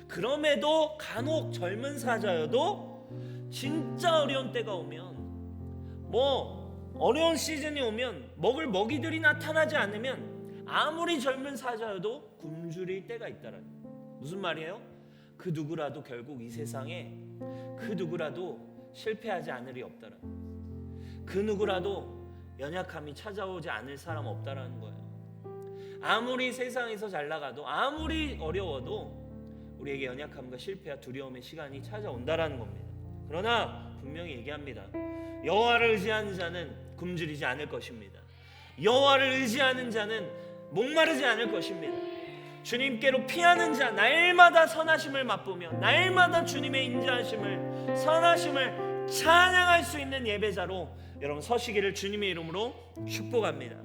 그럼에도 간혹 젊은 사자여도 진짜 어려운 때가 오면, 어려운 시즌이 오면 먹을 먹이들이 나타나지 않으면 아무리 젊은 사자여도 굶주릴 때가 있다라는 거예요. 무슨 말이에요? 그 누구라도 결국 이 세상에 그 누구라도 실패하지 않을 리 없다라는 거예요. 그 누구라도 연약함이 찾아오지 않을 사람 없다라는 거예요. 아무리 세상에서 잘 나가도 아무리 어려워도 우리에게 연약함과 실패와 두려움의 시간이 찾아온다라는 겁니다. 그러나 분명히 얘기합니다. 여호와를 의지하는 자는 굶주리지 않을 것입니다. 여호와를 의지하는 자는 목마르지 않을 것입니다. 주님께로 피하는 자, 날마다 선하심을 맛보며 날마다 주님의 인자하심을, 선하심을 찬양할 수 있는 예배자로 여러분 서시기를 주님의 이름으로 축복합니다.